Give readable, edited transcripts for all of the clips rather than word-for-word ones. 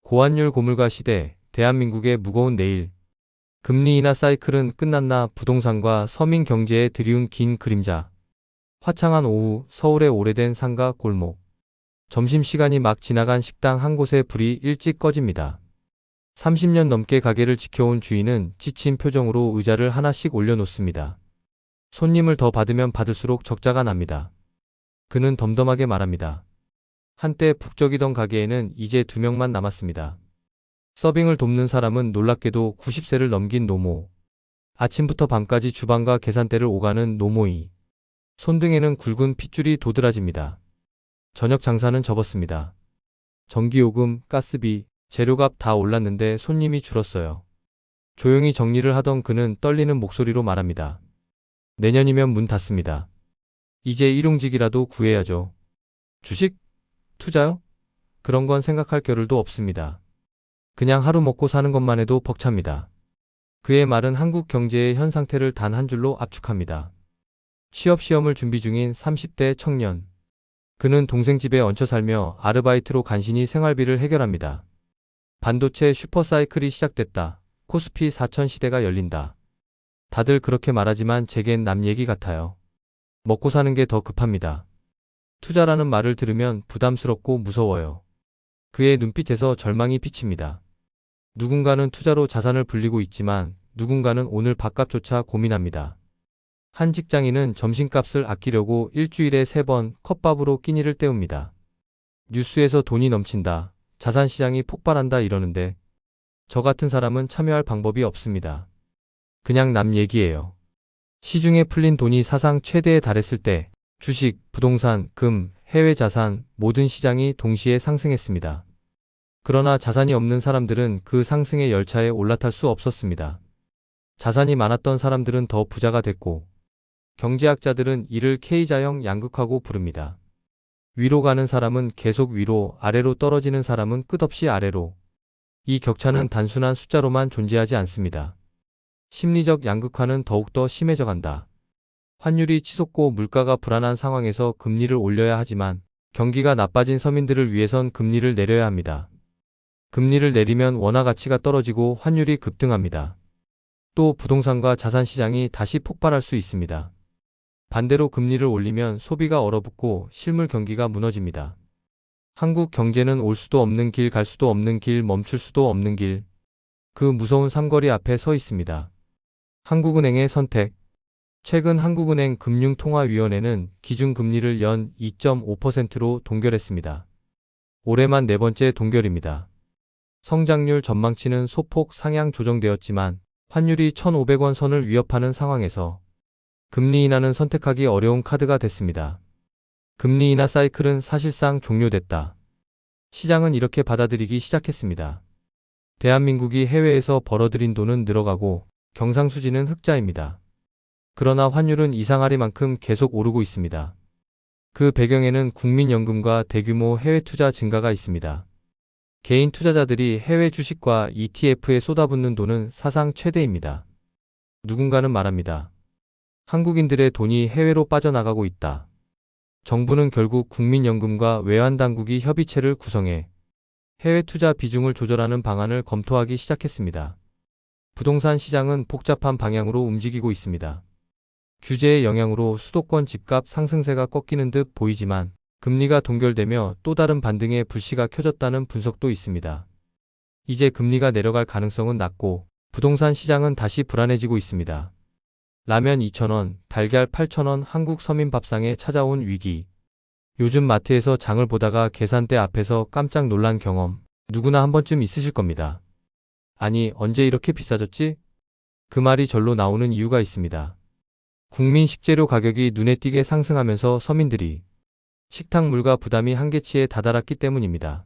고환율 고물가 시대, 대한민국의 무거운 내일. 금리 인하 사이클은 끝났나 부동산과 서민 경제에 드리운 긴 그림자. 화창한 오후, 서울의 오래된 상가 골목. 점심시간이 막 지나간 식당 한 곳에 불이 일찍 꺼집니다. 30년 넘게 가게를 지켜온 주인은 지친 표정으로 의자를 하나씩 올려놓습니다. 손님을 더 받으면 받을수록 적자가 납니다. 그는 덤덤하게 말합니다. 한때 북적이던 가게에는 이제 2명만 남았습니다. 서빙을 돕는 사람은 놀랍게도 90세를 넘긴 노모. 아침부터 밤까지 주방과 계산대를 오가는 노모이. 손등에는 굵은 핏줄이 도드라집니다. 저녁 장사는 접었습니다. 전기요금, 가스비, 재료값 다 올랐는데 손님이 줄었어요. 조용히 정리를 하던 그는 떨리는 목소리로 말합니다. 내년이면 문 닫습니다. 이제 일용직이라도 구해야죠. 주식? 투자요? 그런 건 생각할 겨를도 없습니다. 그냥 하루 먹고 사는 것만 해도 벅찹니다. 그의 말은 한국 경제의 현 상태를 단 한 줄로 압축합니다. 취업 시험을 준비 중인 30대 청년. 그는 동생 집에 얹혀 살며 아르바이트로 간신히 생활비를 해결합니다. 반도체 슈퍼사이클이 시작됐다. 코스피 4000 시대가 열린다. 다들 그렇게 말하지만 제겐 남 얘기 같아요. 먹고 사는 게 더 급합니다. 투자라는 말을 들으면 부담스럽고 무서워요. 그의 눈빛에서 절망이 비칩니다. 누군가는 투자로 자산을 불리고 있지만 누군가는 오늘 밥값조차 고민합니다. 한 직장인은 점심값을 아끼려고 일주일에 3번 컵밥으로 끼니를 때웁니다. 뉴스에서 돈이 넘친다. 자산시장이 폭발한다 이러는데 저 같은 사람은 참여할 방법이 없습니다. 그냥 남 얘기예요. 시중에 풀린 돈이 사상 최대에 달했을 때 주식, 부동산, 금, 해외 자산 모든 시장이 동시에 상승했습니다. 그러나 자산이 없는 사람들은 그 상승의 열차에 올라탈 수 없었습니다. 자산이 많았던 사람들은 더 부자가 됐고 경제학자들은 이를 K자형 양극화고 부릅니다. 위로 가는 사람은 계속 위로, 아래로 떨어지는 사람은 끝없이 아래로. 이 격차는 단순한 숫자로만 존재하지 않습니다. 심리적 양극화는 더욱더 심해져 간다. 환율이 치솟고 물가가 불안한 상황에서 금리를 올려야 하지만 경기가 나빠진 서민들을 위해선 금리를 내려야 합니다. 금리를 내리면 원화 가치가 떨어지고 환율이 급등합니다. 또 부동산과 자산 시장이 다시 폭발할 수 있습니다. 반대로 금리를 올리면 소비가 얼어붙고 실물 경기가 무너집니다. 한국 경제는 올 수도 없는 길, 갈 수도 없는 길, 멈출 수도 없는 길. 그 무서운 삼거리 앞에 서 있습니다. 한국은행의 선택. 최근 한국은행 금융통화위원회는 기준금리를 연 2.5%로 동결했습니다. 올해만 4번째 동결입니다. 성장률 전망치는 소폭 상향 조정되었지만 환율이 1,500원 선을 위협하는 상황에서 금리 인하는 선택하기 어려운 카드가 됐습니다. 금리 인하 사이클은 사실상 종료됐다. 시장은 이렇게 받아들이기 시작했습니다. 대한민국이 해외에서 벌어들인 돈은 늘어가고 경상수지는 흑자입니다. 그러나 환율은 이상하리만큼 계속 오르고 있습니다. 그 배경에는 국민연금과 대규모 해외 투자 증가가 있습니다. 개인 투자자들이 해외 주식과 ETF에 쏟아붓는 돈은 사상 최대입니다. 누군가는 말합니다. 한국인들의 돈이 해외로 빠져나가고 있다. 정부는 결국 국민연금과 외환당국이 협의체를 구성해 해외 투자 비중을 조절하는 방안을 검토하기 시작했습니다. 부동산 시장은 복잡한 방향으로 움직이고 있습니다. 규제의 영향으로 수도권 집값 상승세가 꺾이는 듯 보이지만 금리가 동결되며 또 다른 반등의 불씨가 켜졌다는 분석도 있습니다. 이제 금리가 내려갈 가능성은 낮고 부동산 시장은 다시 불안해지고 있습니다. 라면 2,000원, 달걀 8,000원 한국 서민 밥상에 찾아온 위기. 요즘 마트에서 장을 보다가 계산대 앞에서 깜짝 놀란 경험 누구나 한 번쯤 있으실 겁니다. 아니, 언제 이렇게 비싸졌지? 그 말이 절로 나오는 이유가 있습니다. 국민 식재료 가격이 눈에 띄게 상승하면서 서민들이 식탁 물가 부담이 한계치에 다다랐기 때문입니다.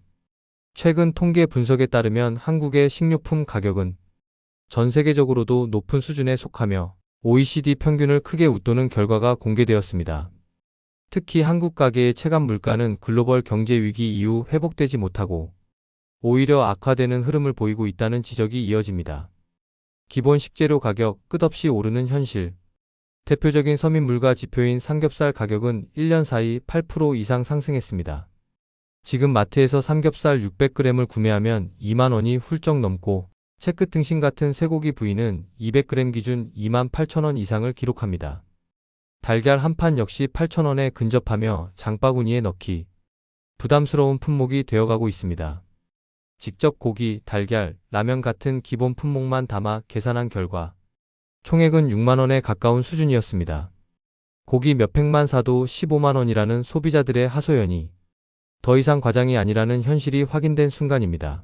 최근 통계 분석에 따르면 한국의 식료품 가격은 전 세계적으로도 높은 수준에 속하며 OECD 평균을 크게 웃도는 결과가 공개되었습니다. 특히 한국 가계의 체감 물가는 글로벌 경제 위기 이후 회복되지 못하고 오히려 악화되는 흐름을 보이고 있다는 지적이 이어집니다. 기본 식재료 가격 끝없이 오르는 현실. 대표적인 서민 물가 지표인 삼겹살 가격은 1년 사이 8% 이상 상승했습니다. 지금 마트에서 삼겹살 600g을 구매하면 2만 원이 훌쩍 넘고 채끝 등심 같은 쇠고기 부위는 200g 기준 2만 8천 원 이상을 기록합니다. 달걀 한 판 역시 8천 원에 근접하며 장바구니에 넣기 부담스러운 품목이 되어가고 있습니다. 직접 고기, 달걀, 라면 같은 기본 품목만 담아 계산한 결과 총액은 6만 원에 가까운 수준이었습니다. 고기 몇 팩만 사도 15만 원이라는 소비자들의 하소연이 더 이상 과장이 아니라는 현실이 확인된 순간입니다.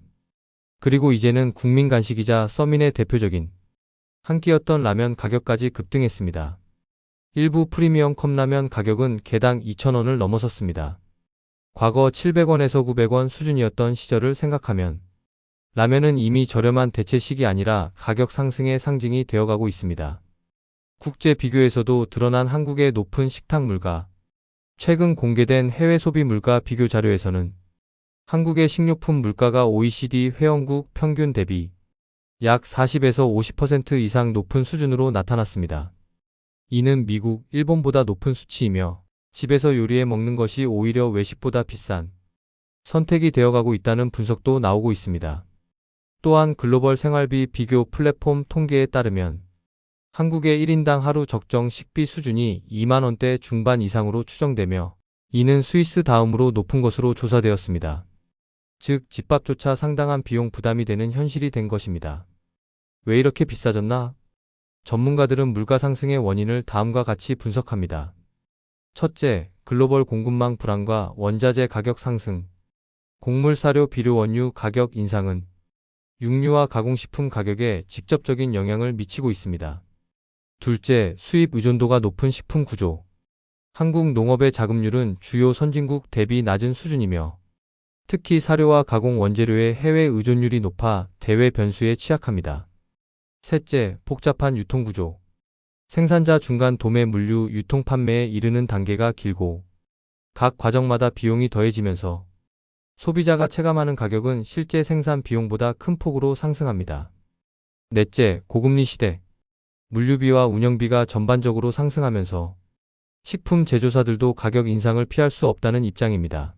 그리고 이제는 국민 간식이자 서민의 대표적인 한 끼였던 라면 가격까지 급등했습니다. 일부 프리미엄 컵라면 가격은 개당 2,000원을 넘어섰습니다. 과거 700원에서 900원 수준이었던 시절을 생각하면 라면은 이미 저렴한 대체식이 아니라 가격 상승의 상징이 되어가고 있습니다. 국제 비교에서도 드러난 한국의 높은 식탁 물가. 최근 공개된 해외 소비 물가 비교 자료에서는 한국의 식료품 물가가 OECD 회원국 평균 대비 약 40에서 50% 이상 높은 수준으로 나타났습니다. 이는 미국, 일본보다 높은 수치이며 집에서 요리해 먹는 것이 오히려 외식보다 비싼 선택이 되어가고 있다는 분석도 나오고 있습니다. 또한 글로벌 생활비 비교 플랫폼 통계에 따르면 한국의 1인당 하루 적정 식비 수준이 2만 원대 중반 이상으로 추정되며 이는 스위스 다음으로 높은 것으로 조사되었습니다. 즉 집밥조차 상당한 비용 부담이 되는 현실이 된 것입니다. 왜 이렇게 비싸졌나? 전문가들은 물가 상승의 원인을 다음과 같이 분석합니다. 첫째, 글로벌 공급망 불안과 원자재 가격 상승. 곡물 사료 비료 원유 가격 인상은 육류와 가공식품 가격에 직접적인 영향을 미치고 있습니다. 둘째, 수입 의존도가 높은 식품 구조. 한국 농업의 자급률은 주요 선진국 대비 낮은 수준이며 특히 사료와 가공 원재료의 해외 의존율이 높아 대외 변수에 취약합니다. 셋째, 복잡한 유통구조. 생산자 중간 도매 물류 유통 판매에 이르는 단계가 길고 각 과정마다 비용이 더해지면서 소비자가 체감하는 가격은 실제 생산 비용보다 큰 폭으로 상승합니다. 넷째, 고금리 시대. 물류비와 운영비가 전반적으로 상승하면서 식품 제조사들도 가격 인상을 피할 수 없다는 입장입니다.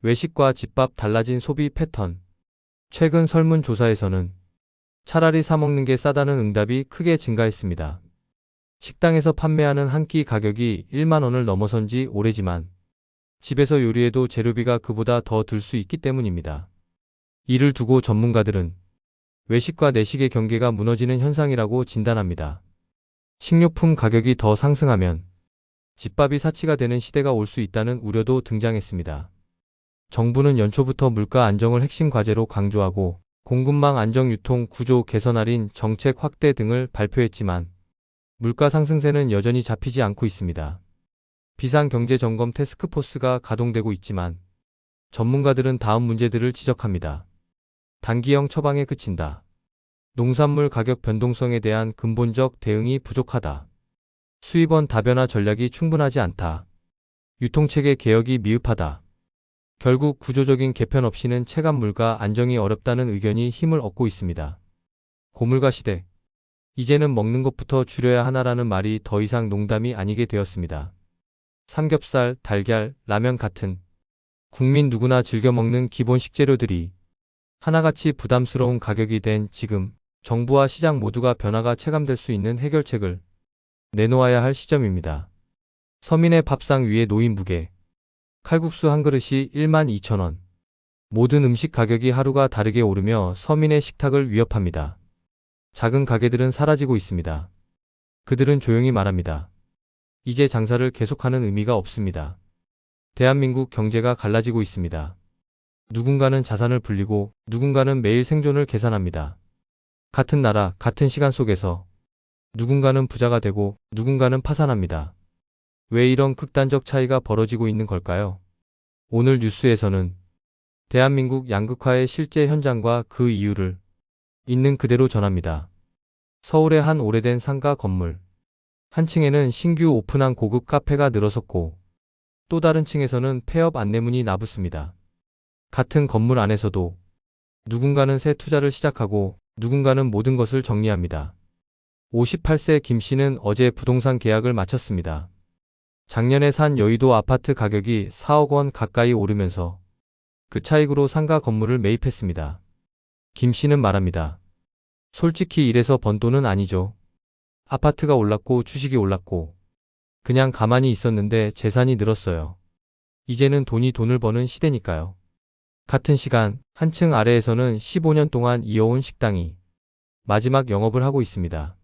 외식과 집밥 달라진 소비 패턴. 최근 설문조사에서는 차라리 사 먹는 게 싸다는 응답이 크게 증가했습니다. 식당에서 판매하는 한 끼 가격이 1만 원을 넘어선 지 오래지만 집에서 요리해도 재료비가 그보다 더 들 수 있기 때문입니다. 이를 두고 전문가들은 외식과 내식의 경계가 무너지는 현상이라고 진단합니다. 식료품 가격이 더 상승하면 집밥이 사치가 되는 시대가 올 수 있다는 우려도 등장했습니다. 정부는 연초부터 물가 안정을 핵심 과제로 강조하고 공급망 안정 유통 구조 개선 할인 정책 확대 등을 발표했지만 물가 상승세는 여전히 잡히지 않고 있습니다. 비상경제점검 태스크포스가 가동되고 있지만 전문가들은 다음 문제들을 지적합니다. 단기형 처방에 그친다. 농산물 가격 변동성에 대한 근본적 대응이 부족하다. 수입원 다변화 전략이 충분하지 않다. 유통체계 개혁이 미흡하다. 결국 구조적인 개편 없이는 체감 물가 안정이 어렵다는 의견이 힘을 얻고 있습니다. 고물가 시대. 이제는 먹는 것부터 줄여야 하나라는 말이 더 이상 농담이 아니게 되었습니다. 삼겹살, 달걀, 라면 같은 국민 누구나 즐겨 먹는 기본 식재료들이 하나같이 부담스러운 가격이 된 지금 정부와 시장 모두가 변화가 체감될 수 있는 해결책을 내놓아야 할 시점입니다. 서민의 밥상 위에 놓인 무게. 칼국수 한 그릇이 1만 2천 원. 모든 음식 가격이 하루가 다르게 오르며 서민의 식탁을 위협합니다. 작은 가게들은 사라지고 있습니다. 그들은 조용히 말합니다. 이제 장사를 계속하는 의미가 없습니다. 대한민국 경제가 갈라지고 있습니다. 누군가는 자산을 불리고 누군가는 매일 생존을 계산합니다. 같은 나라, 같은 시간 속에서 누군가는 부자가 되고 누군가는 파산합니다. 왜 이런 극단적 차이가 벌어지고 있는 걸까요? 오늘 뉴스에서는 대한민국 양극화의 실제 현장과 그 이유를 있는 그대로 전합니다. 서울의 한 오래된 상가 건물. 한 층에는 신규 오픈한 고급 카페가 늘어섰고 또 다른 층에서는 폐업 안내문이 나붙습니다. 같은 건물 안에서도 누군가는 새 투자를 시작하고 누군가는 모든 것을 정리합니다. 58세 김 씨는 어제 부동산 계약을 마쳤습니다. 작년에 산 여의도 아파트 가격이 4억 원 가까이 오르면서 그 차익으로 상가 건물을 매입했습니다. 김 씨는 말합니다. 솔직히 이래서 번 돈은 아니죠. 아파트가 올랐고 주식이 올랐고 그냥 가만히 있었는데 재산이 늘었어요. 이제는 돈이 돈을 버는 시대니까요. 같은 시간 한층 아래에서는 15년 동안 이어온 식당이 마지막 영업을 하고 있습니다.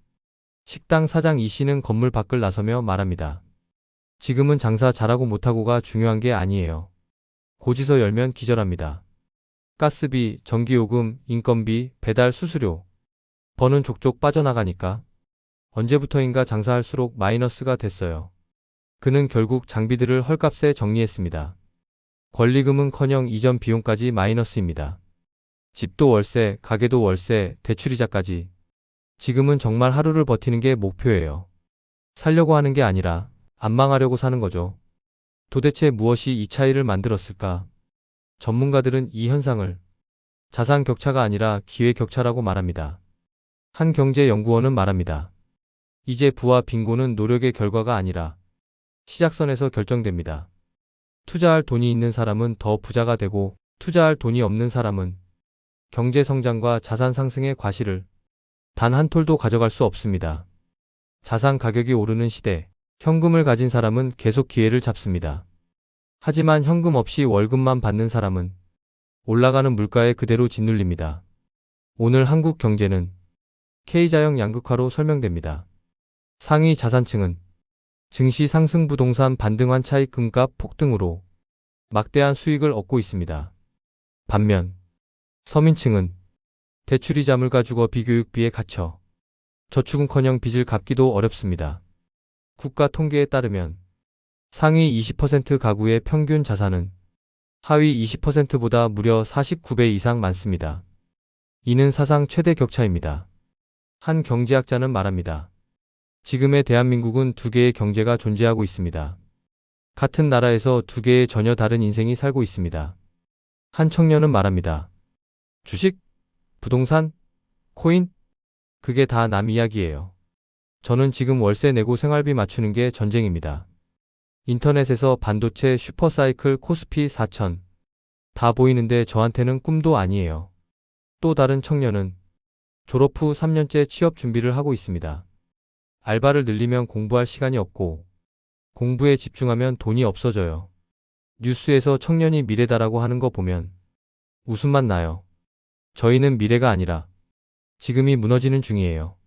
식당 사장 이 씨는 건물 밖을 나서며 말합니다. 지금은 장사 잘하고 못하고가 중요한 게 아니에요. 고지서 열면 기절합니다. 가스비, 전기요금, 인건비, 배달 수수료. 버는 족족 빠져나가니까 언제부터인가 장사할수록 마이너스가 됐어요. 그는 결국 장비들을 헐값에 정리했습니다. 권리금은커녕 이전 비용까지 마이너스입니다. 집도 월세, 가게도 월세, 대출이자까지. 지금은 정말 하루를 버티는 게 목표예요. 살려고 하는 게 아니라 안 망하려고 사는 거죠. 도대체 무엇이 이 차이를 만들었을까? 전문가들은 이 현상을 자산 격차가 아니라 기회 격차라고 말합니다. 한 경제연구원은 말합니다. 이제 부와 빈곤은 노력의 결과가 아니라 시작선에서 결정됩니다. 투자할 돈이 있는 사람은 더 부자가 되고 투자할 돈이 없는 사람은 경제 성장과 자산 상승의 과실을 단 한 톨도 가져갈 수 없습니다. 자산 가격이 오르는 시대, 현금을 가진 사람은 계속 기회를 잡습니다. 하지만 현금 없이 월급만 받는 사람은 올라가는 물가에 그대로 짓눌립니다. 오늘 한국 경제는 K자형 양극화로 설명됩니다. 상위 자산층은 증시 상승 부동산 반등한 차익 금값 폭등으로 막대한 수익을 얻고 있습니다. 반면 서민층은 대출이자 물가 주거 비교육비에 갇혀 저축은커녕 빚을 갚기도 어렵습니다. 국가 통계에 따르면 상위 20% 가구의 평균 자산은 하위 20%보다 무려 49배 이상 많습니다. 이는 사상 최대 격차입니다. 한 경제학자는 말합니다. 지금의 대한민국은 두 개의 경제가 존재하고 있습니다. 같은 나라에서 두 개의 전혀 다른 인생이 살고 있습니다. 한 청년은 말합니다. 주식, 부동산, 코인? 그게 다 남 이야기예요. 저는 지금 월세 내고 생활비 맞추는 게 전쟁입니다. 인터넷에서 반도체 슈퍼사이클 코스피 4000. 다 보이는데 저한테는 꿈도 아니에요. 또 다른 청년은 졸업 후 3년째 취업 준비를 하고 있습니다. 알바를 늘리면 공부할 시간이 없고 공부에 집중하면 돈이 없어져요. 뉴스에서 청년이 미래다라고 하는 거 보면 웃음만 나요. 저희는 미래가 아니라 지금이 무너지는 중이에요.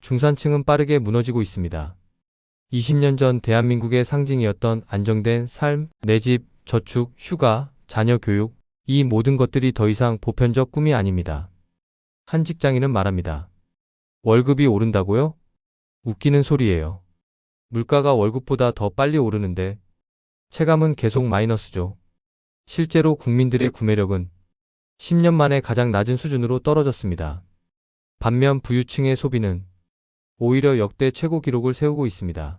중산층은 빠르게 무너지고 있습니다. 20년 전 대한민국의 상징이었던 안정된 삶, 내 집, 저축, 휴가, 자녀 교육, 이 모든 것들이 더 이상 보편적 꿈이 아닙니다. 한 직장인은 말합니다. 월급이 오른다고요? 웃기는 소리예요. 물가가 월급보다 더 빨리 오르는데 체감은 계속 마이너스죠. 실제로 국민들의 구매력은 10년 만에 가장 낮은 수준으로 떨어졌습니다. 반면 부유층의 소비는 오히려 역대 최고 기록을 세우고 있습니다.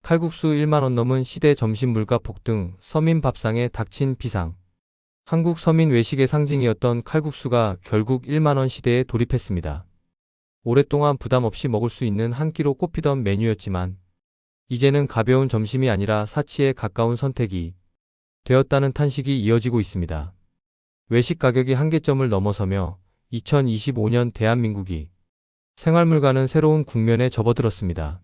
칼국수 1만 원 넘은 시대 점심 물가 폭등, 서민 밥상에 닥친 비상. 한국 서민 외식의 상징이었던 칼국수가 결국 1만 원 시대에 돌입했습니다. 오랫동안 부담 없이 먹을 수 있는 한 끼로 꼽히던 메뉴였지만 이제는 가벼운 점심이 아니라 사치에 가까운 선택이 되었다는 탄식이 이어지고 있습니다. 외식 가격이 한계점을 넘어서며 2025년 대한민국이 생활물가는 새로운 국면에 접어들었습니다.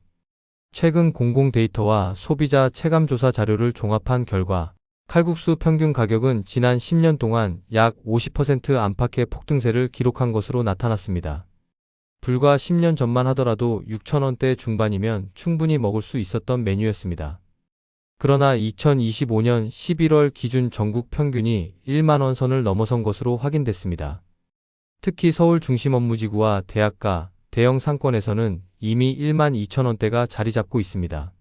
최근 공공데이터와 소비자 체감조사 자료를 종합한 결과 칼국수 평균 가격은 지난 10년 동안 약 50% 안팎의 폭등세를 기록한 것으로 나타났습니다. 불과 10년 전만 하더라도 6,000원대 중반이면 충분히 먹을 수 있었던 메뉴였습니다. 그러나 2025년 11월 기준 전국 평균이 1만 원 선을 넘어선 것으로 확인됐습니다. 특히 서울 중심 업무지구와 대학가, 대형 상권에서는 이미 1만 2천원대가 자리 잡고 있습니다.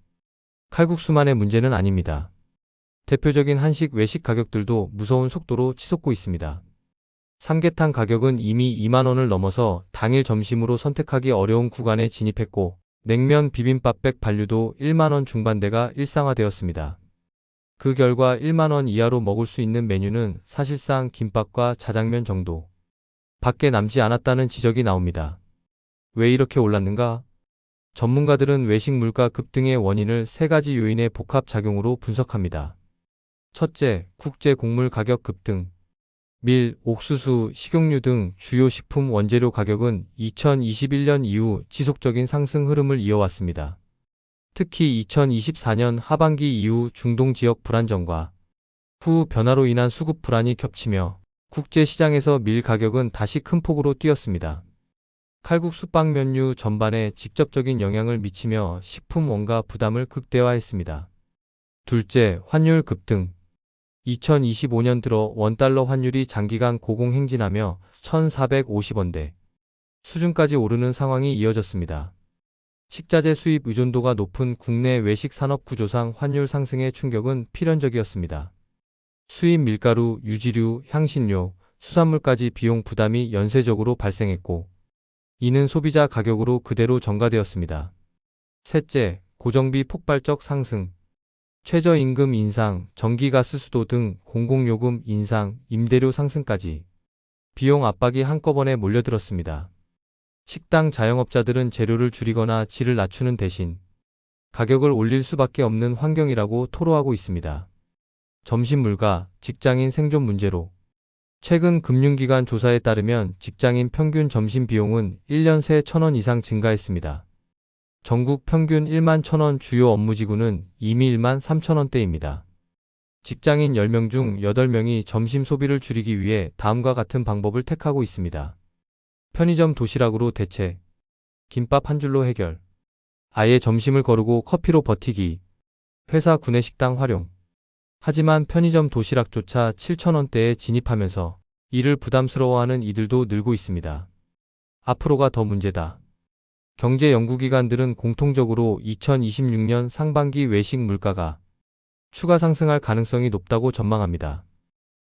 칼국수만의 문제는 아닙니다. 대표적인 한식 외식 가격들도 무서운 속도로 치솟고 있습니다. 삼계탕 가격은 이미 2만 원을 넘어서 당일 점심으로 선택하기 어려운 구간에 진입했고 냉면, 비빔밥백 반류도 1만 원 중반대가 일상화되었습니다. 그 결과 1만 원 이하로 먹을 수 있는 메뉴는 사실상 김밥과 자장면 정도 밖에 남지 않았다는 지적이 나옵니다. 왜 이렇게 올랐는가? 전문가들은 외식 물가 급등의 원인을 세 가지 요인의 복합작용으로 분석합니다. 첫째, 국제 곡물 가격 급등. 밀, 옥수수, 식용유 등 주요 식품 원재료 가격은 2021년 이후 지속적인 상승 흐름을 이어왔습니다. 특히 2024년 하반기 이후 중동 지역 불안정과 후 변화로 인한 수급 불안이 겹치며 국제 시장에서 밀 가격은 다시 큰 폭으로 뛰었습니다. 칼국수 빵면류 전반에 직접적인 영향을 미치며 식품 원가 부담을 극대화했습니다. 둘째, 환율 급등. 2025년 들어 원달러 환율이 장기간 고공행진하며 1,450원대 수준까지 오르는 상황이 이어졌습니다. 식자재 수입 의존도가 높은 국내 외식 산업 구조상 환율 상승의 충격은 필연적이었습니다. 수입 밀가루, 유지류, 향신료, 수산물까지 비용 부담이 연쇄적으로 발생했고, 이는 소비자 가격으로 그대로 전가되었습니다. 셋째, 고정비 폭발적 상승. 최저임금 인상, 전기가스수도 등 공공요금 인상, 임대료 상승까지 비용 압박이 한꺼번에 몰려들었습니다. 식당 자영업자들은 재료를 줄이거나 질을 낮추는 대신 가격을 올릴 수밖에 없는 환경이라고 토로하고 있습니다. 점심 물가, 직장인 생존 문제로 최근 금융기관 조사에 따르면 직장인 평균 점심 비용은 1년 새 1,000원 이상 증가했습니다. 전국 평균 1만 1,000원 주요 업무지구는 이미 1만 3,000원대입니다. 직장인 10명 중 8명이 점심 소비를 줄이기 위해 다음과 같은 방법을 택하고 있습니다. 편의점 도시락으로 대체, 김밥 한 줄로 해결, 아예 점심을 거르고 커피로 버티기, 회사 구내식당 활용. 하지만 편의점 도시락조차 7,000원대에 진입하면서 이를 부담스러워하는 이들도 늘고 있습니다. 앞으로가 더 문제다. 경제 연구기관들은 공통적으로 2026년 상반기 외식 물가가 추가 상승할 가능성이 높다고 전망합니다.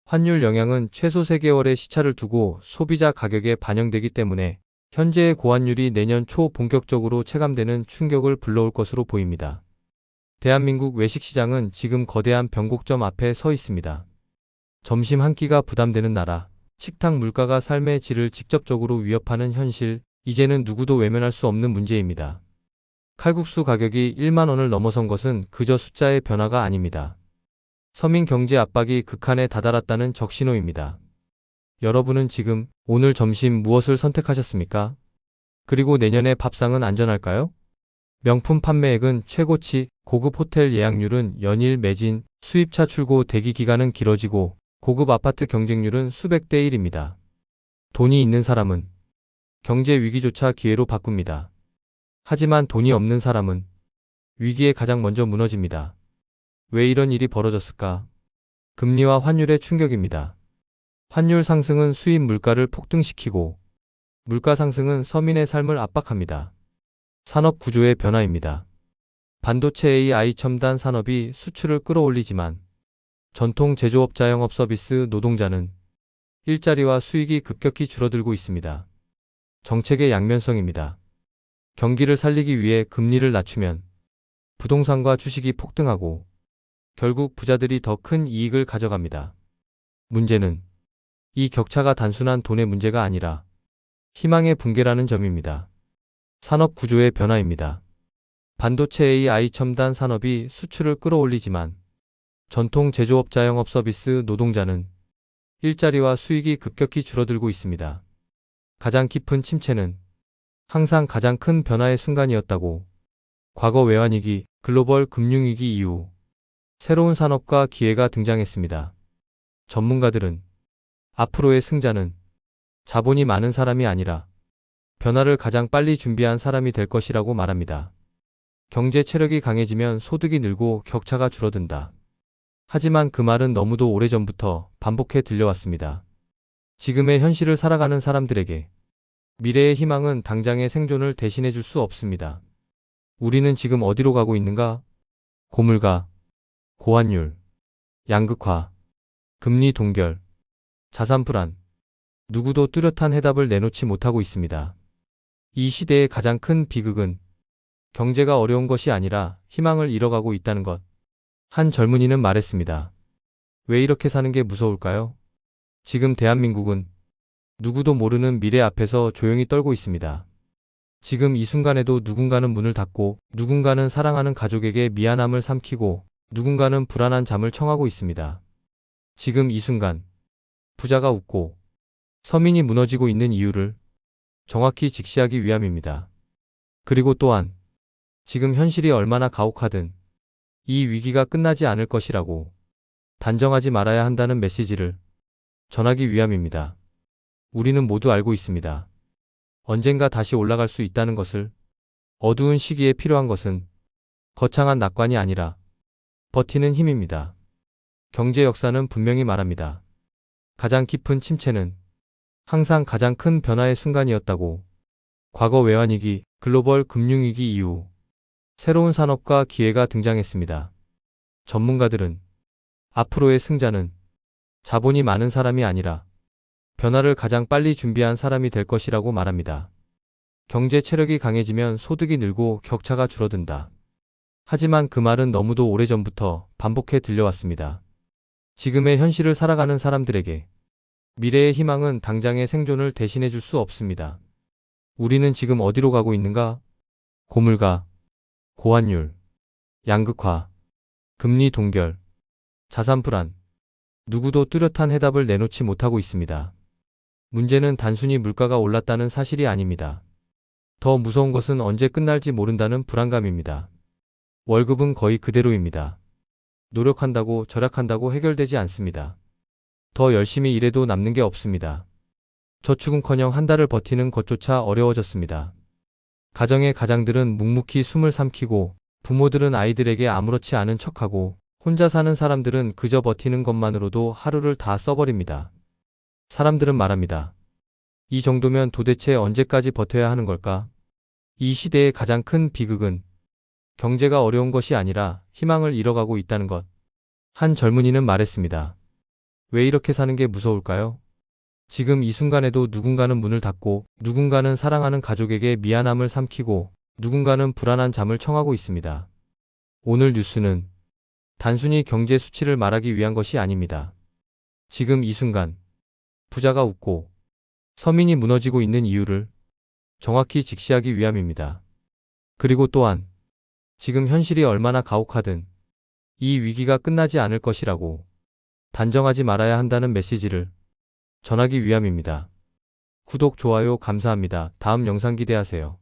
환율 영향은 최소 3개월의 시차를 두고 소비자 가격에 반영되기 때문에 현재의 고환율이 내년 초 본격적으로 체감되는 충격을 불러올 것으로 보입니다. 대한민국 외식 시장은 지금 거대한 변곡점 앞에 서 있습니다. 점심 한 끼가 부담되는 나라, 식탁 물가가 삶의 질을 직접적으로 위협하는 현실, 이제는 누구도 외면할 수 없는 문제입니다. 칼국수 가격이 1만 원을 넘어선 것은 그저 숫자의 변화가 아닙니다. 서민 경제 압박이 극한에 다다랐다는 적신호입니다. 여러분은 지금 오늘 점심 무엇을 선택하셨습니까? 그리고 내년의 밥상은 안전할까요? 명품 판매액은 최고치, 고급 호텔 예약률은 연일 매진, 수입차 출고 대기 기간은 길어지고 고급 아파트 경쟁률은 수백 대 1입니다. 돈이 있는 사람은 경제 위기조차 기회로 바꿉니다. 하지만 돈이 없는 사람은 위기에 가장 먼저 무너집니다. 왜 이런 일이 벌어졌을까? 금리와 환율의 충격입니다. 환율 상승은 수입 물가를 폭등시키고 물가 상승은 서민의 삶을 압박합니다. 산업 구조의 변화입니다. 반도체 AI 첨단 산업이 수출을 끌어올리지만 전통 제조업자 영업 서비스 노동자는 일자리와 수익이 급격히 줄어들고 있습니다. 정책의 양면성입니다. 경기를 살리기 위해 금리를 낮추면 부동산과 주식이 폭등하고 결국 부자들이 더 큰 이익을 가져갑니다. 문제는 이 격차가 단순한 돈의 문제가 아니라 희망의 붕괴라는 점입니다. 산업 구조의 변화입니다. 반도체 AI 첨단 산업이 수출을 끌어올리지만 전통 제조업자 영업 서비스 노동자는 일자리와 수익이 급격히 줄어들고 있습니다. 가장 깊은 침체는 항상 가장 큰 변화의 순간이었다고. 과거 외환위기, 글로벌 금융위기 이후 새로운 산업과 기회가 등장했습니다. 전문가들은 앞으로의 승자는 자본이 많은 사람이 아니라 변화를 가장 빨리 준비한 사람이 될 것이라고 말합니다. 경제 체력이 강해지면 소득이 늘고 격차가 줄어든다. 하지만 그 말은 너무도 오래전부터 반복해 들려왔습니다. 지금의 현실을 살아가는 사람들에게 미래의 희망은 당장의 생존을 대신해 줄 수 없습니다. 우리는 지금 어디로 가고 있는가? 고물가, 고환율, 양극화, 금리 동결, 자산 불안. 누구도 뚜렷한 해답을 내놓지 못하고 있습니다. 이 시대의 가장 큰 비극은 경제가 어려운 것이 아니라 희망을 잃어가고 있다는 것. 한 젊은이는 말했습니다. 왜 이렇게 사는 게 무서울까요? 지금 대한민국은 누구도 모르는 미래 앞에서 조용히 떨고 있습니다. 지금 이 순간에도 누군가는 문을 닫고, 누군가는 사랑하는 가족에게 미안함을 삼키고, 누군가는 불안한 잠을 청하고 있습니다. 지금 이 순간 부자가 웃고 서민이 무너지고 있는 이유를 정확히 직시하기 위함입니다. 그리고 또한 지금 현실이 얼마나 가혹하든 이 위기가 끝나지 않을 것이라고 단정하지 말아야 한다는 메시지를 전하기 위함입니다. 우리는 모두 알고 있습니다. 언젠가 다시 올라갈 수 있다는 것을. 어두운 시기에 필요한 것은 거창한 낙관이 아니라 버티는 힘입니다. 경제 역사는 분명히 말합니다. 가장 깊은 침체는 항상 가장 큰 변화의 순간이었다고. 과거 외환위기, 글로벌 금융위기 이후 새로운 산업과 기회가 등장했습니다. 전문가들은 앞으로의 승자는 자본이 많은 사람이 아니라 변화를 가장 빨리 준비한 사람이 될 것이라고 말합니다. 경제 체력이 강해지면 소득이 늘고 격차가 줄어든다. 하지만 그 말은 너무도 오래전부터 반복해 들려왔습니다. 지금의 현실을 살아가는 사람들에게 미래의 희망은 당장의 생존을 대신해 줄 수 없습니다. 우리는 지금 어디로 가고 있는가? 고물가, 고환율, 양극화, 금리 동결, 자산 불안. 누구도 뚜렷한 해답을 내놓지 못하고 있습니다. 문제는 단순히 물가가 올랐다는 사실이 아닙니다. 더 무서운 것은 언제 끝날지 모른다는 불안감입니다. 월급은 거의 그대로입니다. 노력한다고 절약한다고 해결되지 않습니다. 더 열심히 일해도 남는 게 없습니다. 저축은커녕 한 달을 버티는 것조차 어려워졌습니다. 가정의 가장들은 묵묵히 숨을 삼키고 부모들은 아이들에게 아무렇지 않은 척하고 혼자 사는 사람들은 그저 버티는 것만으로도 하루를 다 써버립니다. 사람들은 말합니다. 이 정도면 도대체 언제까지 버텨야 하는 걸까? 이 시대의 가장 큰 비극은 경제가 어려운 것이 아니라 희망을 잃어가고 있다는 것. 한 젊은이는 말했습니다. 왜 이렇게 사는 게 무서울까요? 지금 이 순간에도 누군가는 문을 닫고 누군가는 사랑하는 가족에게 미안함을 삼키고 누군가는 불안한 잠을 청하고 있습니다. 오늘 뉴스는 단순히 경제 수치를 말하기 위한 것이 아닙니다. 지금 이 순간 부자가 웃고 서민이 무너지고 있는 이유를 정확히 직시하기 위함입니다. 그리고 또한 지금 현실이 얼마나 가혹하든 이 위기가 끝나지 않을 것이라고 단정하지 말아야 한다는 메시지를 전하기 위함입니다. 구독, 좋아요 감사합니다. 다음 영상 기대하세요.